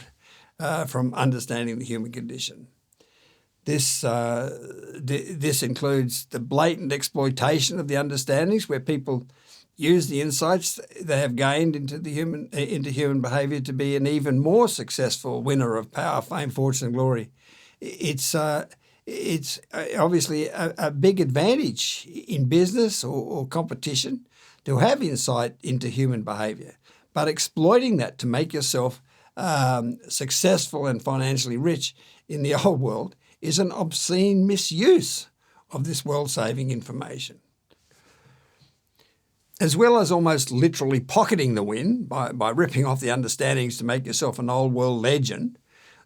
from understanding the human condition. This includes the blatant exploitation of the understandings, where people use the insights they have gained into human behaviour to be an even more successful winner of power, fame, fortune and glory. It's obviously a big advantage in business or competition to have insight into human behaviour, but exploiting that to make yourself successful and financially rich in the old world is an obscene misuse of this world-saving information. As well as almost literally pocketing the win by ripping off the understandings to make yourself an old world legend,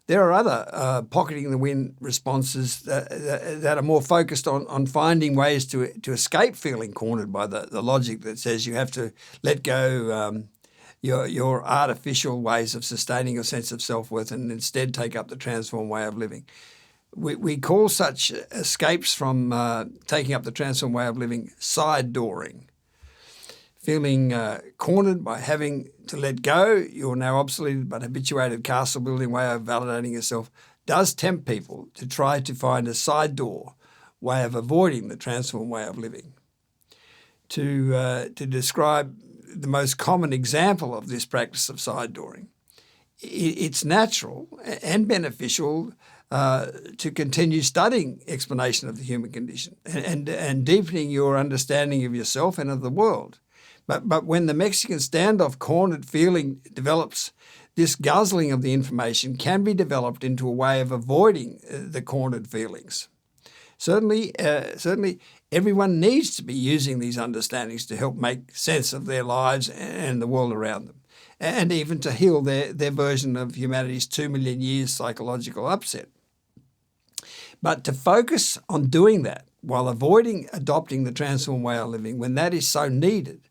there are other pocketing the win responses that are more focused on finding ways to escape feeling cornered by the logic that says you have to let go your artificial ways of sustaining your sense of self-worth and instead take up the transformed way of living. We call such escapes from taking up the transformed way of living side dooring. Feeling cornered by having to let go your now obsoleted but habituated castle-building way of validating yourself does tempt people to try to find a side door way of avoiding the transformed way of living. To describe the most common example of this practice of side dooring, it's natural and beneficial to continue studying explanation of the human condition and deepening your understanding of yourself and of the world. But when the Mexican standoff cornered feeling develops, this guzzling of the information can be developed into a way of avoiding the cornered feelings. Certainly, everyone needs to be using these understandings to help make sense of their lives and the world around them, and even to heal their version of humanity's 2 million years psychological upset. But to focus on doing that while avoiding adopting the transformed way of living when that is so needed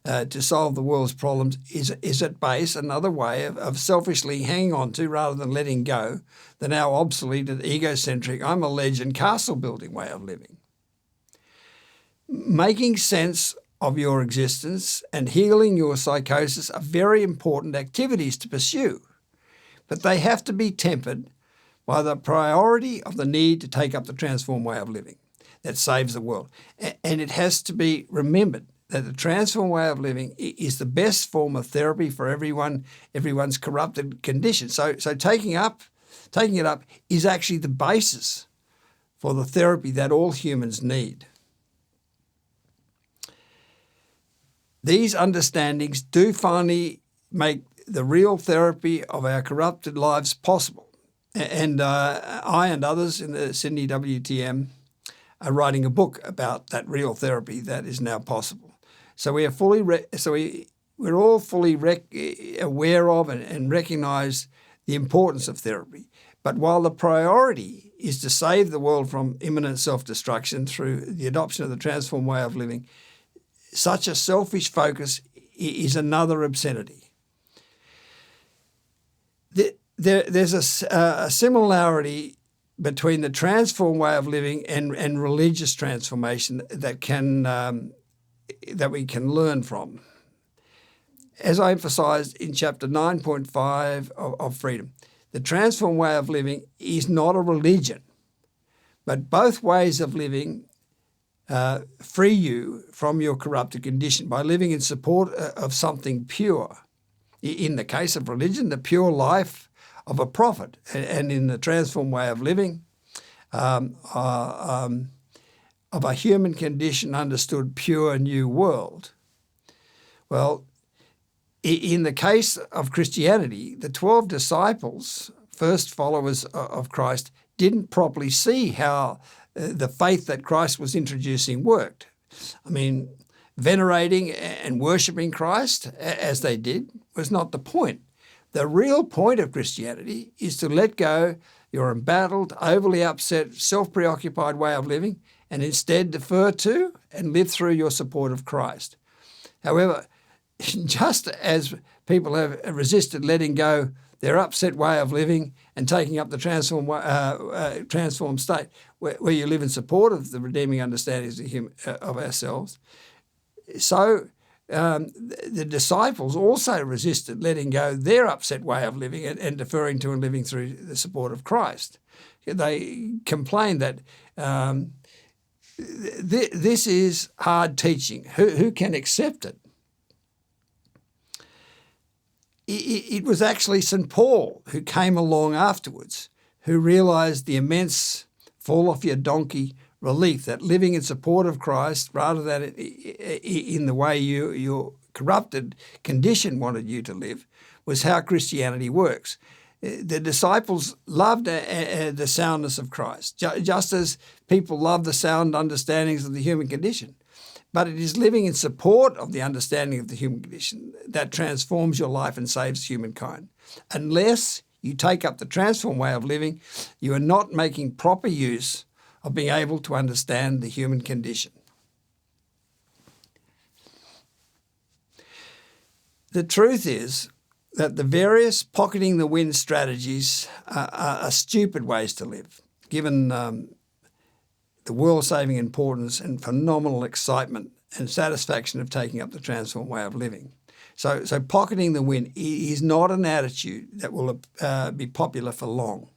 to solve the world's problems is at base another way of selfishly hanging on to rather than letting go the now obsoleted, egocentric, I'm a legend, castle-building way of living. Making sense of your existence and healing your psychosis are very important activities to pursue, but they have to be tempered by the priority of the need to take up the transformed way of living that saves the world. And it has to be remembered that the transformed way of living is the best form of therapy for everyone's corrupted condition. So taking it up is actually the basis for the therapy that all humans need. These understandings do finally make the real therapy of our corrupted lives possible. And I and others in the Sydney WTM are writing a book about that real therapy that is now possible. So we are we're all fully aware of and recognise the importance of therapy. But while the priority is to save the world from imminent self-destruction through the adoption of the transformed way of living, such a selfish focus is another obscenity. There's a similarity between the transformed way of living and religious transformation that we can learn from. As I emphasised in chapter 9.5 of Freedom, the transformed way of living is not a religion, but both ways of living free you from your corrupted condition by living in support of something pure. In the case of religion, the pure life of a prophet, and in the transformed way of living, of a human condition understood pure new world. Well, in the case of Christianity, the 12 disciples, first followers of Christ, didn't properly see how the faith that Christ was introducing worked. I mean, venerating and worshipping Christ as they did was not the point. The real point of Christianity is to let go your embattled, overly upset, self-preoccupied way of living and instead defer to and live through your support of Christ. However, just as people have resisted letting go their upset way of living and taking up the transformed state where you live in support of the redeeming understandings of ourselves, so the disciples also resisted letting go their upset way of living and deferring to and living through the support of Christ. They complained that this is hard teaching. Who can accept it? It was actually St. Paul who came along afterwards, who realised the immense fall off your donkey relief that living in support of Christ rather than in the way your corrupted condition wanted you to live was how Christianity works. The disciples loved the soundness of Christ, just as people love the sound understandings of the human condition. But it is living in support of the understanding of the human condition that transforms your life and saves humankind. Unless you take up the transformed way of living, you are not making proper use of being able to understand the human condition. The truth is that the various pocketing the wind strategies are stupid ways to live, given the world-saving importance and phenomenal excitement and satisfaction of taking up the transformed way of living. So pocketing the wind is not an attitude that will be popular for long.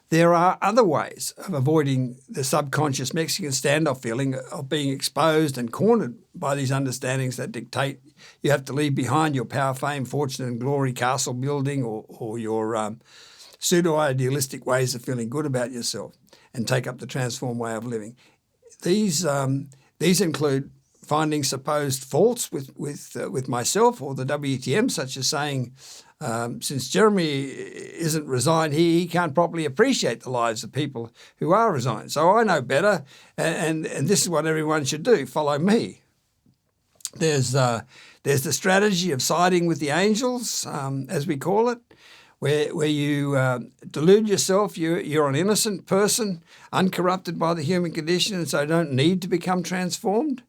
There are other ways of avoiding the subconscious Mexican standoff feeling of being exposed and cornered by these understandings that dictate you have to leave behind your power, fame, fortune and glory, castle building or your pseudo-idealistic ways of feeling good about yourself and take up the transformed way of living. These include finding supposed faults with myself or the WTM, such as saying, since Jeremy isn't resigned, he can't properly appreciate the lives of people who are resigned. So I know better, and this is what everyone should do: follow me. There's the strategy of siding with the angels, as we call it, where you delude yourself you're an innocent person, uncorrupted by the human condition, and so don't need to become transformed.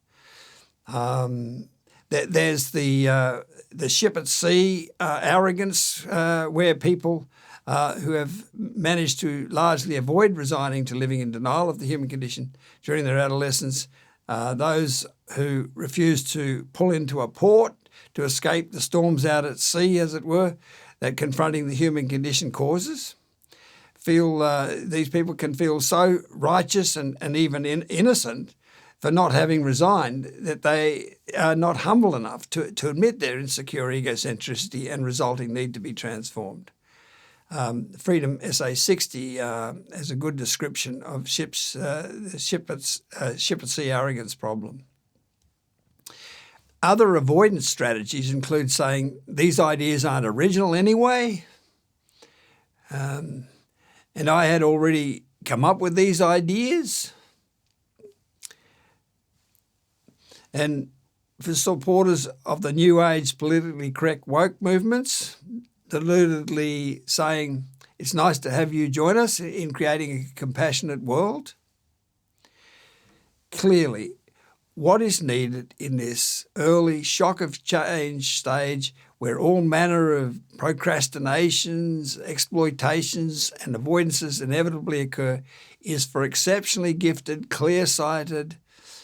There's the ship at sea arrogance, where people who have managed to largely avoid resigning to living in denial of the human condition during their adolescence, those who refuse to pull into a port to escape the storms out at sea, as it were, that confronting the human condition causes. These people can feel so righteous and even innocent for not having resigned that they are not humble enough to admit their insecure egocentricity and resulting need to be transformed. Freedom Essay 60 has a good description of the ship at sea arrogance problem. Other avoidance strategies include saying these ideas aren't original anyway, and I had already come up with these ideas. And for supporters of the New Age politically correct woke movements, deludedly saying it's nice to have you join us in creating a compassionate world. Clearly, what is needed in this early shock of change stage, where all manner of procrastinations, exploitations and avoidances inevitably occur, is for exceptionally gifted, clear-sighted,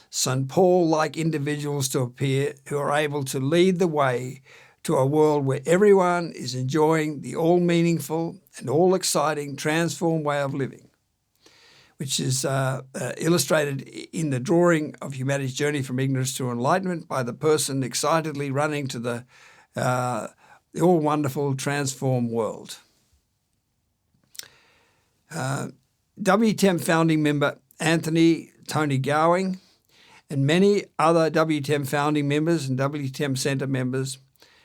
St. Paul-like individuals to appear who are able to lead the way to a world where everyone is enjoying the all-meaningful and all-exciting transformed way of living, which is illustrated in the drawing of humanity's journey from ignorance to enlightenment by the person excitedly running to the all-wonderful transformed world. WTM founding member Anthony Tony Gowing and many other WTM founding members and WTM Centre members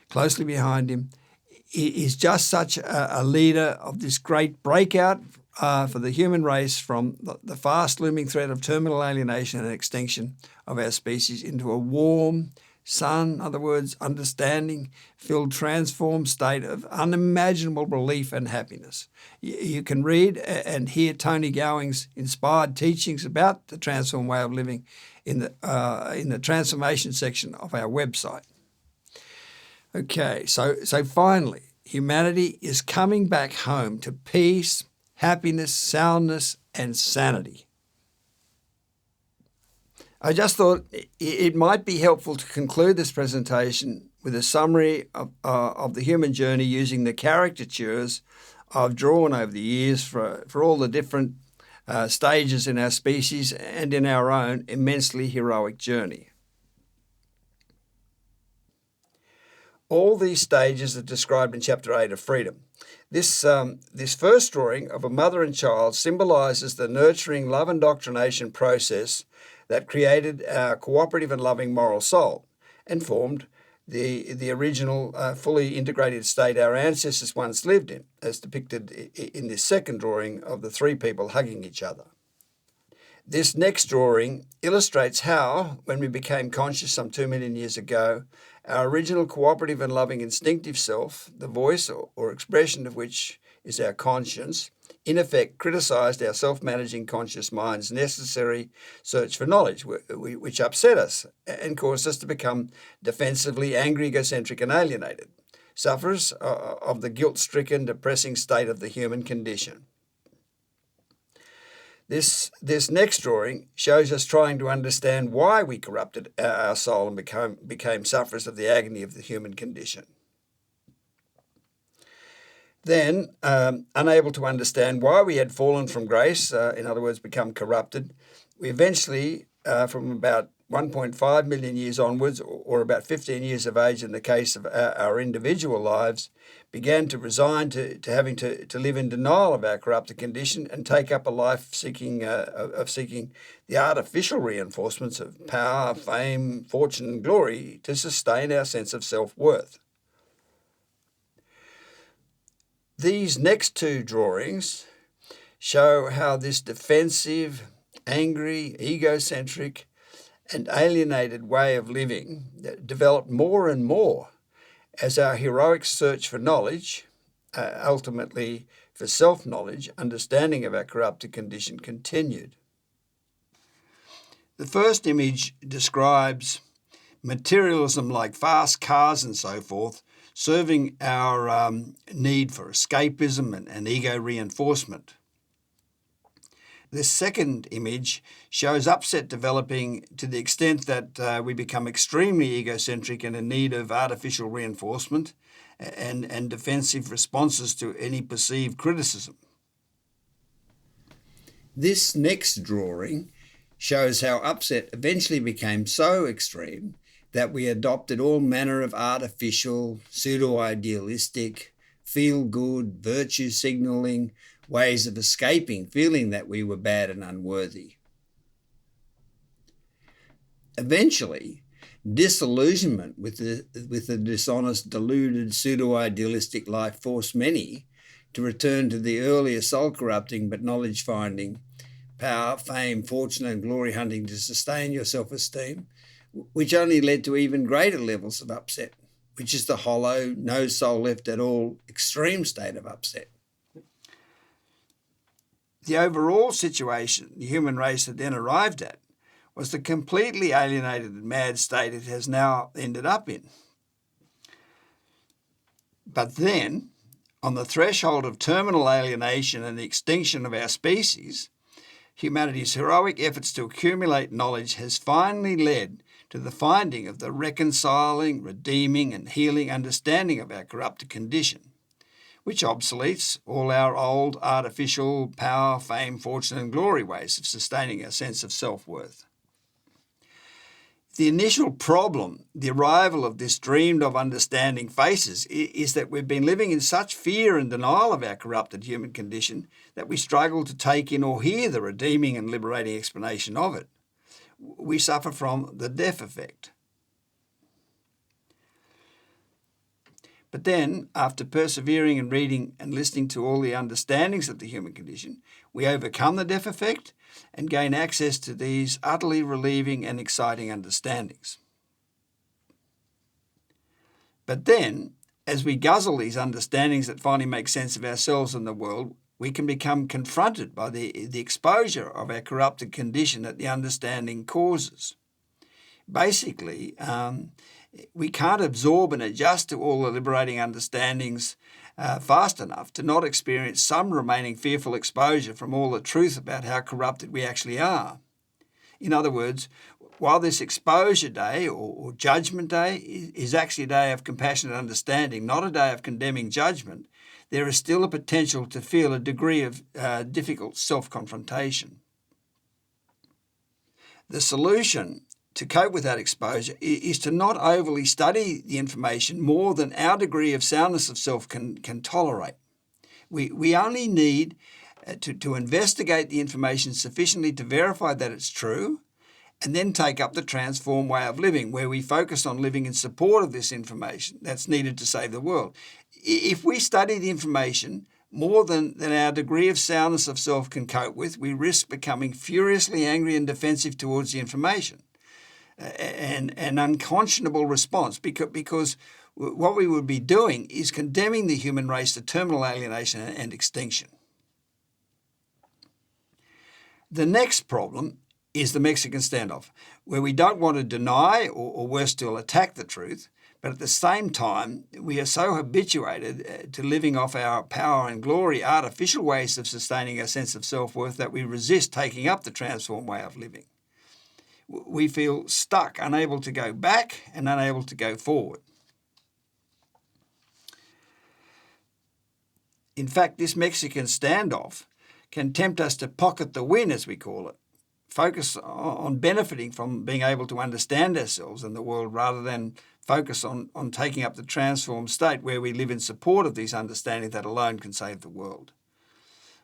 closely behind him is just such a leader of this great breakout for the human race from the fast-looming threat of terminal alienation and extinction of our species into a warm, sun, in other words, understanding-filled, transformed state of unimaginable relief and happiness. You can read and hear Tony Gowing's inspired teachings about the transformed way of living in the transformation section of our website. Okay, so finally, humanity is coming back home to peace, happiness, soundness, and sanity. I just thought it might be helpful to conclude this presentation with a summary of the human journey using the caricatures I've drawn over the years for all the different stages in our species and in our own immensely heroic journey. All these stages are described in Chapter 8 of Freedom. This first drawing of a mother and child symbolises the nurturing love indoctrination process that created our cooperative and loving moral soul and formed the original fully integrated state our ancestors once lived in, as depicted in this second drawing of the three people hugging each other. This next drawing illustrates how, when we became conscious some 2 million years ago, our original cooperative and loving instinctive self, the voice or expression of which is our conscience, in effect criticised our self-managing conscious mind's necessary search for knowledge, which upset us and caused us to become defensively angry, egocentric and alienated, sufferers of the guilt-stricken, depressing state of the human condition. This next drawing shows us trying to understand why we corrupted our soul and became sufferers of the agony of the human condition. Then, unable to understand why we had fallen from grace, in other words, become corrupted, we eventually, from about 1.5 million years onwards, or about 15 years of age in the case of our individual lives, began to resign to having to live in denial of our corrupted condition and take up a life seeking the artificial reinforcements of power, fame, fortune and glory to sustain our sense of self-worth. These next two drawings show how this defensive, angry, egocentric and alienated way of living developed more and more as our heroic search for knowledge, ultimately for self-knowledge, understanding of our corrupted condition, continued. The first image describes materialism like fast cars and so forth, serving our need for escapism and ego reinforcement. This second image shows upset developing to the extent that we become extremely egocentric and in need of artificial reinforcement and defensive responses to any perceived criticism. This next drawing shows how upset eventually became so extreme that we adopted all manner of artificial, pseudo-idealistic, feel-good, virtue signalling ways of escaping feeling that we were bad and unworthy. Eventually, disillusionment with the dishonest, deluded, pseudo-idealistic life forced many to return to the earlier soul-corrupting but knowledge-finding, power, fame, fortune and glory hunting to sustain your self-esteem, which only led to even greater levels of upset, which is the hollow, no soul left at all extreme state of upset. The overall situation the human race had then arrived at was the completely alienated and mad state it has now ended up in. But then, on the threshold of terminal alienation and the extinction of our species, humanity's heroic efforts to accumulate knowledge has finally led to the finding of the reconciling, redeeming and healing understanding of our corrupted condition, which obsoletes all our old artificial power, fame, fortune and glory ways of sustaining our sense of self-worth. The initial problem the arrival of this dreamed-of understanding faces is that we've been living in such fear and denial of our corrupted human condition that we struggle to take in or hear the redeeming and liberating explanation of it. We suffer from the deaf effect. But then, after persevering and reading and listening to all the understandings of the human condition, we overcome the deaf effect and gain access to these utterly relieving and exciting understandings. But then, as we guzzle these understandings that finally make sense of ourselves and the world, we can become confronted by the exposure of our corrupted condition that the understanding causes. Basically, we can't absorb and adjust to all the liberating understandings fast enough to not experience some remaining fearful exposure from all the truth about how corrupted we actually are. In other words, while this exposure day or judgment day is actually a day of compassionate understanding, not a day of condemning judgment, there is still a potential to feel a degree of difficult self-confrontation. The solution to cope with that exposure is to not overly study the information more than our degree of soundness of self can tolerate. We only need to investigate the information sufficiently to verify that it's true, and then take up the transformed way of living, where we focus on living in support of this information that's needed to save the world. If we study the information more than our degree of soundness of self can cope with, we risk becoming furiously angry and defensive towards the information. An unconscionable response, because what we would be doing is condemning the human race to terminal alienation and extinction. The next problem is the Mexican standoff, where we don't want to deny or worse still attack the truth, but at the same time we are so habituated to living off our power and glory artificial ways of sustaining our sense of self-worth that we resist taking up the transformed way of living. We feel stuck, unable to go back and unable to go forward. In fact, this Mexican standoff can tempt us to pocket the win, as we call it, focus on benefiting from being able to understand ourselves and the world rather than focus on taking up the transformed state where we live in support of this understanding that alone can save the world.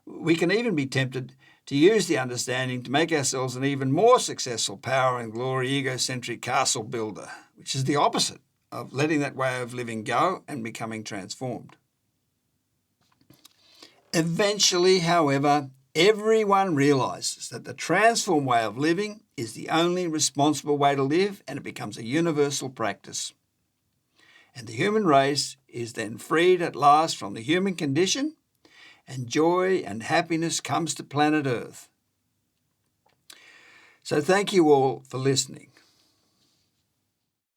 We can even be tempted to use the understanding to make ourselves an even more successful power and glory egocentric castle builder, which is the opposite of letting that way of living go and becoming transformed. Eventually, however, everyone realises that the transformed way of living is the only responsible way to live, and it becomes a universal practice. And the human race is then freed at last from the human condition, and joy and happiness comes to planet Earth. So thank you all for listening.